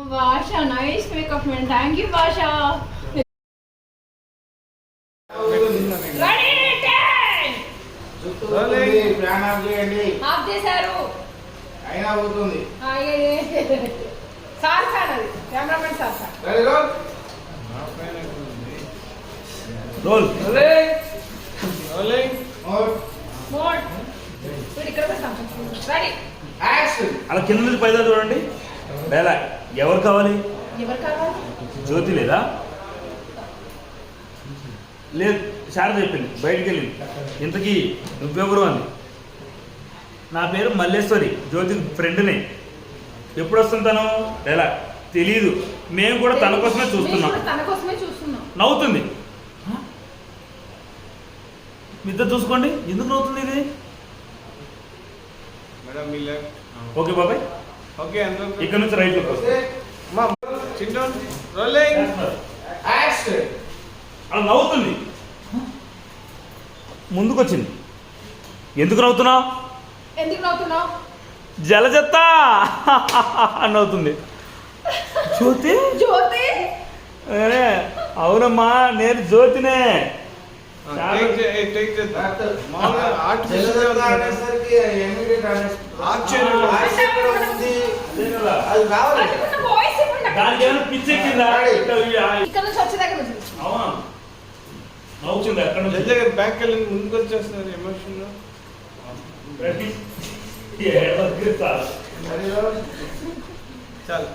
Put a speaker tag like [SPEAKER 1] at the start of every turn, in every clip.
[SPEAKER 1] Basha, nice makeup man. Thank you, Basha. Ready, ten.
[SPEAKER 2] Plan off చేయండి.
[SPEAKER 1] Off చేశారు.
[SPEAKER 2] అయినా పోతుంది.
[SPEAKER 1] సార్ సార్ అది cameraman sir sir.
[SPEAKER 2] Ready roll.
[SPEAKER 3] Roll.
[SPEAKER 2] Rolling. Mode.
[SPEAKER 1] Mode. వీడు ఇక్కడ పెడతాం. రెడీ.
[SPEAKER 2] యాక్షన్.
[SPEAKER 3] అలా కింద నుంచి పైదా చూడండి. డైలాగ్. ఎవరు కావాలి?
[SPEAKER 1] ఎవరు కావాలి?
[SPEAKER 3] జ్యోతి లేదా? లేదు, శారద చెప్పింది, బయటికి వెళ్ళింది. ఇంతకీ నువ్వెవరు అంది. నా పేరు మల్లేశ్వరి, జ్యోతి ఫ్రెండ్ని. ఎప్పుడు వస్తుంది తను? డైలాగ్. తెలీదు, మేము కూడా తన కోసమే చూస్తున్నాం.
[SPEAKER 1] తన కోసమే చూస్తున్నాం.
[SPEAKER 3] నవ్వుతుంది. మీతో చూసుకోండి, ఎందుకు నవ్వుతుంది ఇది? ఓకే బాబాయ్,
[SPEAKER 4] ఓకే
[SPEAKER 3] ఇక్కడ నుంచి రైట్ అలా నవ్వుతుంది. ముందుకు వచ్చింది. ఎందుకు నవ్వుతున్నావు?
[SPEAKER 1] ఎందుకు నవ్వుతున్నావు?
[SPEAKER 3] జలజత్త నవ్వుతుంది. జ్యోతి?
[SPEAKER 1] జ్యోతి?
[SPEAKER 3] అవునమ్మా, నేను జ్యోతినే. దానికి ఏమైనా పిచ్చెక్కిందా?
[SPEAKER 1] ఇక్కడ నుంచి వచ్చే దగ్గర నుంచి.
[SPEAKER 3] అవునా, నవ్వుతుంది. అక్కడ నుంచి
[SPEAKER 4] బ్యాక్ వెళ్ళి ముందుకు వచ్చేస్తున్నారు ఎమోషన్. చాలు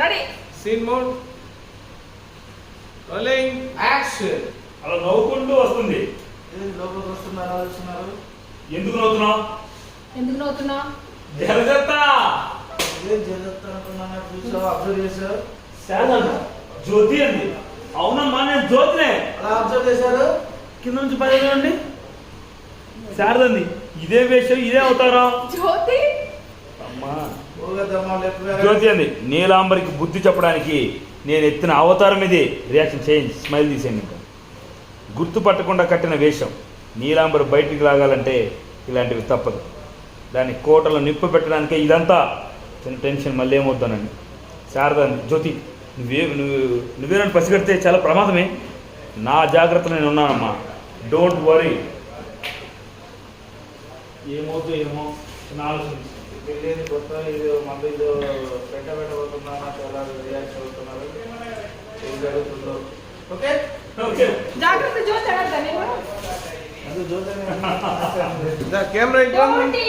[SPEAKER 4] ready. Scene mode. Rolling.
[SPEAKER 2] Action.
[SPEAKER 3] అలా నవ్వుకుంటూ వస్తుంది.
[SPEAKER 2] లోపలికి వస్తున్నారు.
[SPEAKER 3] ఎందుకు నవ్వుతున్నావు?
[SPEAKER 1] ఎందుకు నవ్వుతున్నావు?
[SPEAKER 3] జలజత్త.
[SPEAKER 2] అబ్జర్వ్ చేశారు.
[SPEAKER 3] జ్యోతి అండి. అవునమ్మా, నేను జ్యోతినే.
[SPEAKER 2] అలా అబ్జర్వ్ చేశారు.
[SPEAKER 3] కింద నుంచి పైకి చూడండి. శారదండి, ఇదే వేషం, ఇదే అవుతారా?
[SPEAKER 1] జ్యోతి.
[SPEAKER 3] అమ్మా, జ్యోతి అండి. నీలాంబరికి బుద్ధి చెప్పడానికి నేను ఎత్తిన అవతారం ఇది. రియాక్షన్ చేయండి, స్మైల్ తీసేయండి. ఇంకా గుర్తుపట్టకుండా కట్టిన వేషం. నీలాంబరి బయటికి లాగాలంటే ఇలాంటివి తప్పదు. దాన్ని కోటలో నిప్పు పెట్టడానికే ఇదంతా. చిన్న టెన్షన్ మళ్ళీ ఏమవుతానండి. శారదండి, జ్యోతి, నువ్వే నన్ను పసిగడితే చాలా ప్రమాదమే. నా జాగ్రత్తలు నేను ఉన్నానమ్మా, డోంట్ వరీ. ఏమవుతుందో ఏమో చిన్న ఆలోచన.
[SPEAKER 2] పెళ్ళేది కొత్త, ఇది మళ్ళీ పెట్టబెట్టబోతున్నా, చాలా రియాక్ట్ అవుతున్నారు. ఏం జరుగుతుందో. ఓకే
[SPEAKER 3] ఓకే,
[SPEAKER 1] జాగ్రత్త జ్యోతి.
[SPEAKER 2] అది జ్యోతి
[SPEAKER 4] కెమెరా.
[SPEAKER 1] జ్యోతి.